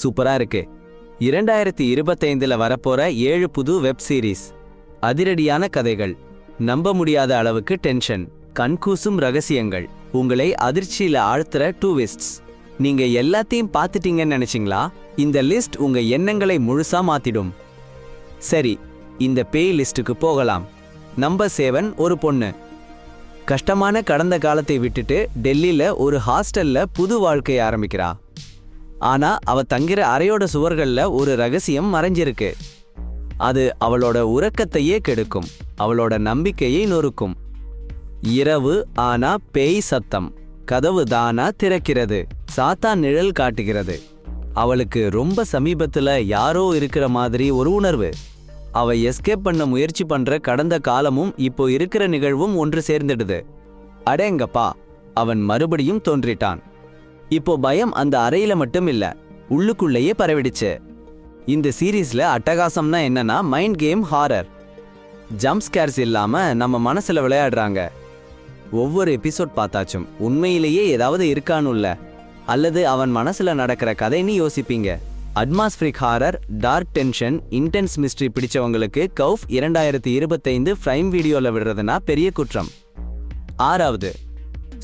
சூப்பரா இருக்கு. 2025ல வரப்போற 7 புது வெப் சீரிஸ். அதிரடியான கதைகள், நம்ப முடியாத அளவுக்கு டென்ஷன், கண்கூசும் ரகசியங்கள், உங்களை அதிர்ச்சியில ஆழ்த்துற ட்விஸ்ட்ஸ். நீங்க எல்லாத்தையும் பார்த்துட்டீங்கன்னு நினைச்சீங்களா? இந்த லிஸ்ட் உங்க எண்ணங்களை முழுசா மாத்திடும். சரி, இந்த பேய் லிஸ்டுக்கு போகலாம். நம்பர் 7. ஒரு பொண்ணு. கஷ்டமான கடந்த காலத்தை விட்டுட்டு டெல்லியில ஒரு ஹாஸ்டல்ல புது வாழ்க்கையை ஆரம்பிக்கிறா. ஆனா அவ தங்கிற அறையோட சுவர்கள்ல ஒரு ரகசியம் மறைஞ்சிருக்கு. அது அவளோட உறக்கத்தையே கெடுக்கும், அவளோட நம்பிக்கையை நொறுக்கும். இரவு ஆனா பேய் சத்தம், கதவு தானா திறக்கிறது, சாத்தான் நிழல் காட்டுகிறது. அவளுக்கு ரொம்ப சமீபத்துல யாரோ இருக்கிற மாதிரி ஒரு உணர்வு. அவ எஸ்கேப் பண்ண முயற்சி பண்ற கடந்த காலமும் இப்போ இருக்கிற நிகழ்வும் ஒன்று சேர்ந்துடுது. அடேங்கப்பா, அவன் மறுபடியும் தோன்றிட்டான். இப்போ பயம் அந்த அறையில மட்டும் இல்ல, உள்ளுக்குள்ளேயே பரவிடுச்சு. இந்த சீரீஸ்ல அட்டகாசம்னா என்னன்னா mind game horror. Jump scares இல்லாம நம்ம மனசுல விளையாடுறாங்க. ஒவ்வொரு எபிசோட் பார்த்தாச்சும் உண்மையிலேயே ஏதாவது இருக்கானுல்ல, அல்லது அவன் மனசுல நடக்கிற கதைன்னு யோசிப்பீங்க. Atmospheric horror, dark tension, intense mystery பிடிச்சவங்களுக்கு கவுஃப் 2025 பிரைம் வீடியோல விடுறதுனா பெரிய குற்றம். 6வது,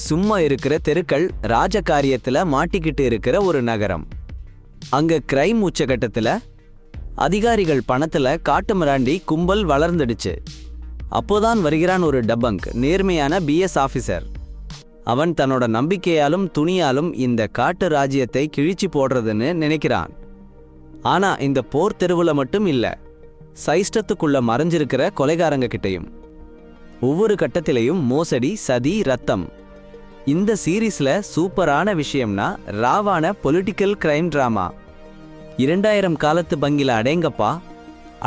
சும்மா இருக்கிற தெருக்கள், ராஜகாரியத்துல மாட்டிக்கிட்டு இருக்கிற ஒரு நகரம். அங்க கிரைம் உச்சகட்டத்துல அதிகாரிகள் பணத்துல காட்டு மிராண்டி கும்பல் வளர்ந்துடுச்சு. அப்போதான் வருகிறான் ஒரு டபங்க், நேர்மையான பிஎஸ் ஆபீசர். அவன் தன்னோட நம்பிக்கையாலும் துணியாலும் இந்த காட்டு ராஜ்யத்தை கிழிச்சு போடுறதுன்னு நினைக்கிறான். ஆனா இந்த போர் தெருவுல மட்டும் இல்ல, சைஸ்டத்துக்குள்ள மறைஞ்சிருக்கிற கொலைகாரங்க கிட்டையும். ஒவ்வொரு கட்டத்திலையும் மோசடி, சதி, ரத்தம். இந்த சீரீஸ்ல சூப்பரான விஷயம்னா ராவான பொலிட்டிக்கல் கிரைம் டிராமா. 2000 காலத்து பங்கில அடேங்கப்பா,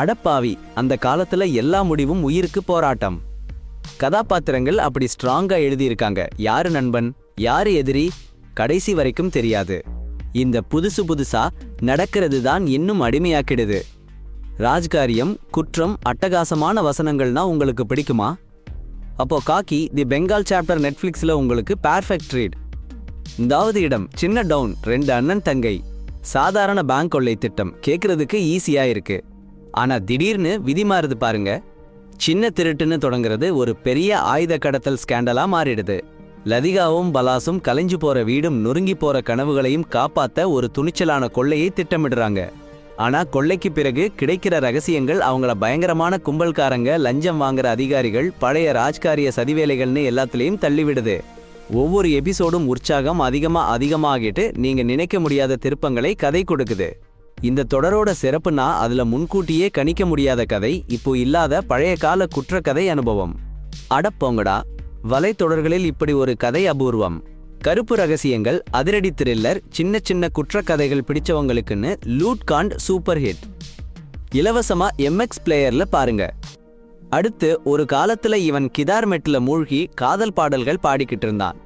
அடப்பாவி, அந்த காலத்துல எல்லா முடிவும் உயிருக்கு போராட்டம். கதாபாத்திரங்கள் அப்படி ஸ்ட்ராங்கா எழுதியிருக்காங்க. யாரு நண்பன், யாரு எதிரி, கடைசி வரைக்கும் தெரியாது. இந்த புதுசா நடக்கிறது தான் இன்னும் அடிமையாக்கிடுது. ராஜ்காரியம், குற்றம், அட்டகாசமான வசனங்கள்னா உங்களுக்கு பிடிக்குமா? அப்போ காக்கி தி பெங்கால் சாப்டர் நெட்ஃபிளிக்ஸ்ல உங்களுக்கு பெர்ஃபெக்ட் ரீட். 9வது இடம், சின்ன டவுன், 2 அண்ணன் தங்கை. சாதாரண பேங்க் கொள்ளை திட்டம் கேட்கறதுக்கு ஈஸியா இருக்கு. ஆனா திடீர்னு விதி மாறுது பாருங்க. சின்ன திருட்டுன்னு தொடங்குறது ஒரு பெரிய ஆயுத கடத்தல் ஸ்கேண்டலா மாறிடுது. லதிகாவும் பலாசும் கலைஞ்சு போற வீடும் நொறுங்கி போற கனவுகளையும் காப்பாத்த ஒரு துணிச்சலான கொள்ளையை திட்டமிடுறாங்க. ஆனா கொள்ளைக்கு பிறகு கிடைக்கிற ரகசியங்கள் அவங்கள பயங்கரமான கும்பல்காரங்க, லஞ்சம் வாங்குற அதிகாரிகள், பழைய ராஜ்காரிய சதிவேலைகள்னு எல்லாத்துலேயும் தள்ளிவிடுது. ஒவ்வொரு எபிசோடும் உற்சாகம் அதிகமாகிட்டு நீங்க நினைக்க முடியாத திருப்பங்களை கதை கொடுக்குது. இந்த தொடரோட சிறப்புனா அதுல முன்கூட்டியே கணிக்க முடியாத கதை, இப்போ இல்லாத பழைய கால குற்றக்கதை அனுபவம். அடப்போங்கடா, வலைத்தொடர்களில் இப்படி ஒரு கதை அபூர்வம். கருப்பு ரகசியங்கள், அதிரடி த்ரில்லர், சின்ன குற்றக்கதைகள் பிடிச்சவங்களுக்குன்னு லூட்காண்ட் சூப்பர் ஹிட். இலவசமா MX பிளேயர்ல பாருங்க. அடுத்து, ஒரு காலத்துல இவன் கிதார்மெட்ல மூழ்கி காதல் பாடல்கள் பாடிக்கிட்டு இருந்தான்.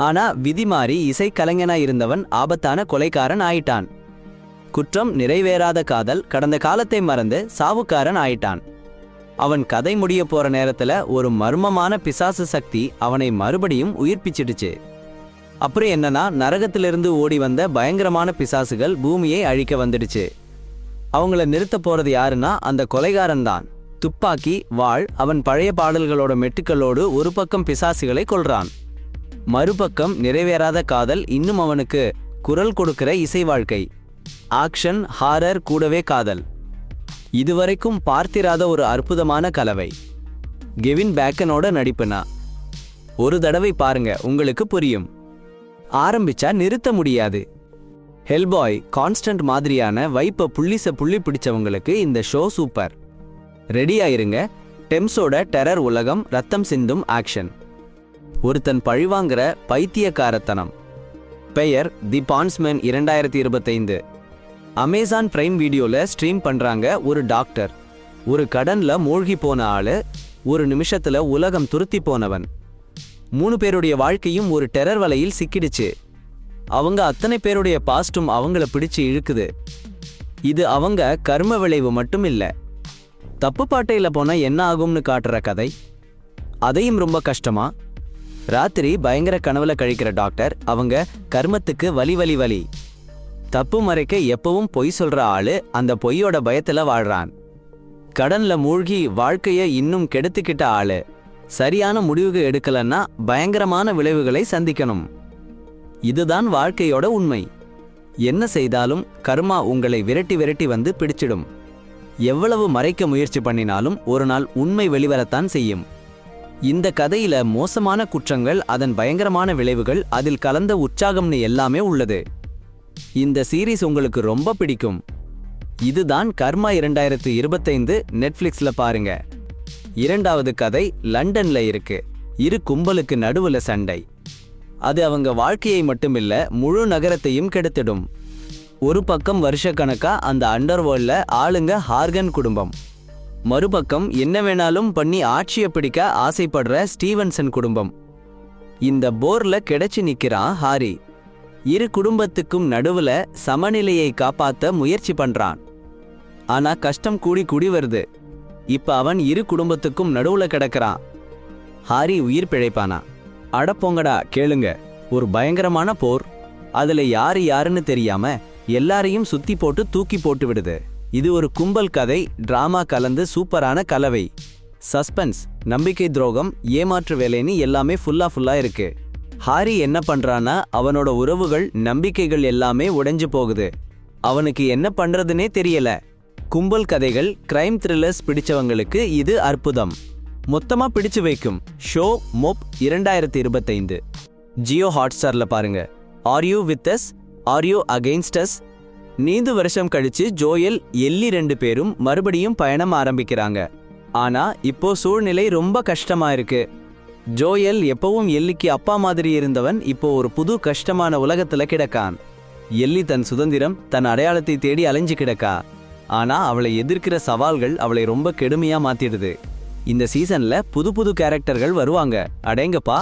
ஆனா விதி மாறி இசை கலைஞனா இருந்தவன் ஆபத்தான கொலைக்காரன் ஆயிட்டான். குற்றம், நிறைவேறாத காதல், கடந்த காலத்தை மறந்து சாவுக்காரன் ஆயிட்டான். அவன் கதை முடிய போற நேரத்துல ஒரு மர்மமான பிசாசு சக்தி அவனை மறுபடியும் உயிர்ப்பிச்சிடுச்சு. அப்புறம் என்னன்னா, நரகத்திலிருந்து ஓடி வந்த பயங்கரமான பிசாசுகள் பூமியை அழிக்க வந்துடுச்சு. அவங்கள நிறுத்த போறது யாருன்னா அந்த கொலைகாரன் தான். துப்பாக்கி, வாள், அவன் பழைய பாடல்களோட மெட்டுக்களோடு ஒரு பக்கம் பிசாசுகளை கொல்றான், மறுபக்கம் நிறைவேறாத காதல், இன்னும் அவனுக்கு குரல் கொடுக்கிற இசை வாழ்க்கை. ஆக்ஷன், ஹாரர், கூடவே காதல். இதுவரைக்கும் பார்த்திராத ஒரு அற்புதமான கலவை. கெவின் பேக்கனோட நடிப்புனா ஒரு தடவை பாருங்க, உங்களுக்கு புரியும். ஆரம்பிச்சா நிறுத்த முடியாது. ஹெல்பாய், கான்ஸ்டன்ட் மாதிரியான வைப்ப புள்ளி பிடிச்சவங்களுக்கு இந்த ஷோ சூப்பர். ரெடி ஆயிருங்க. டெம்ஸோட டெரர் உலகம், ரத்தம் சிந்தும் ஆக்ஷன். ஒருத்தன் பழிவாங்கிற பைத்தியக்காரத்தனம். பெயர் தி பான்ஸ்மேன் 2025. அமேசான் பிரைம் வீடியோல ஸ்ட்ரீம் பண்றாங்க. ஒரு டாக்டர், ஒரு கடன்ல மூழ்கி போன ஆளு, ஒரு நிமிஷத்துல உலகம் துருத்தி போனவன். 3 பேருடைய வாழ்க்கையும் ஒரு டெரர் வலையில் சிக்கிடுச்சு. அவங்க அத்தனை பேருடைய பாஸ்டும் அவங்கள பிடிச்சு இழுக்குது. இது அவங்க கர்ம விளைவு மட்டும் இல்ல, தப்பு பாட்டையில போனா என்ன ஆகும்னு காட்டுற கதை. அதையும் ரொம்ப கஷ்டமா. ராத்திரி பயங்கர கனவுல கழிக்கிற டாக்டர், அவங்க கர்மத்துக்கு வலி. தப்பு மறைக்க எப்பவும் பொய் சொல்ற ஆளு அந்த பொய்யோட பயத்துல வாழ்றான். கடன்ல மூழ்கி வாழ்க்கைய இன்னும் கெடுத்துக்கிட்ட ஆளு சரியான முடிவுகள் எடுக்கலன்னா பயங்கரமான விளைவுகளை சந்திக்கணும். இதுதான் வாழ்க்கையோட உண்மை. என்ன செய்தாலும் கர்மா உங்களை விரட்டி விரட்டி வந்து பிடிச்சிடும். எவ்வளவு மறைக்க முயற்சி பண்ணினாலும் ஒரு நாள் உண்மை வெளிவரத்தான் செய்யும். இந்த கதையில மோசமான குற்றங்கள், அதன் பயங்கரமான விளைவுகள், அதில் கலந்த உற்சாகம்னு எல்லாமே உள்ளது. இந்த சீரீஸ் உங்களுக்கு ரொம்ப பிடிக்கும். இதுதான் கர்மா 2025 நெட்ஃப்ளிக்ஸ்ல பாருங்க. இரண்டாவது கதை லண்டன்ல இருக்கு. இரு கும்பலுக்கு நடுவுல சண்டை. அது அவங்க வாழ்க்கையை மட்டுமில்ல, முழு நகரத்தையும் கெடுத்திடும். ஒரு பக்கம் வருஷக்கணக்கா அந்த அண்டர்வேர்ல்ட்ல ஆளுங்க ஹார்கன் குடும்பம். மறுபக்கம் என்ன வேணாலும் பண்ணி ஆட்சியை பிடிக்க ஆசைப்படுற ஸ்டீவன்சன் குடும்பம். இந்த போர்ல கிடைச்சி நிக்கிறான் ஹாரி. இரு குடும்பத்துக்கும் நடுவுல சமநிலையை காப்பாத்த முயற்சி பண்றான். ஆனா கஷ்டம் கூடி கூடி வருது. இப்ப அவன் இரு குடும்பத்துக்கும் நடுவுல கிடக்கிறான். ஹாரி உயிர் பிழைப்பானா? அடப்போங்கடா கேளுங்க. ஒரு பயங்கரமான போர். அதுல யாரு யாருன்னு தெரியாம எல்லாரையும் சுத்தி போட்டு தூக்கி போட்டு விடுது. இது ஒரு கும்பல் கதை, டிராமா கலந்து சூப்பரான கலவை. சஸ்பென்ஸ், நம்பிக்கை துரோகம், ஏமாற்று வேலைன்னு எல்லாமே ஃபுல்லா இருக்கு. ஹாரி என்ன பண்றானா, அவனோட உறவுகள், நம்பிக்கைகள் எல்லாமே உடைஞ்சு போகுது. அவனுக்கு என்ன பண்றதுனே தெரியல. கும்பல் கதைகள், கிரைம் த்ரில்லர்ஸ் பிடிச்சவங்களுக்கு இது அற்புதம். மொத்தமா பிடிச்சு வைக்கும் ஷோ மோப் 2025. ஜியோ ஹாட்ஸ்டார்ல பாருங்க. Are you with us, are you against us? நீந்து வருஷம் கழிச்சு ஜோயல், எல்லி 2 பேரும் மறுபடியும் பயணம் ஆரம்பிக்கிறாங்க. ஆனா இப்போ சூழ்நிலை ரொம்ப கஷ்டமா இருக்கு. ஜோயல் எப்பவும் எல்லிக்கு அப்பா மாதிரி இருந்தவன் இப்போ ஒரு புது கஷ்டமான உலகத்துல கிடக்கான். எல்லி தன் சுதந்திரம், தன் அடையாளத்தை தேடி அலைஞ்சு கிடக்கா. ஆனா அவளை எதிர்க்கிற சவால்கள் அவளை ரொம்ப கெடுமையா மாத்திடுது. இந்த சீசன்ல புது கேரக்டர்கள் வருவாங்க. அடேங்கப்பா!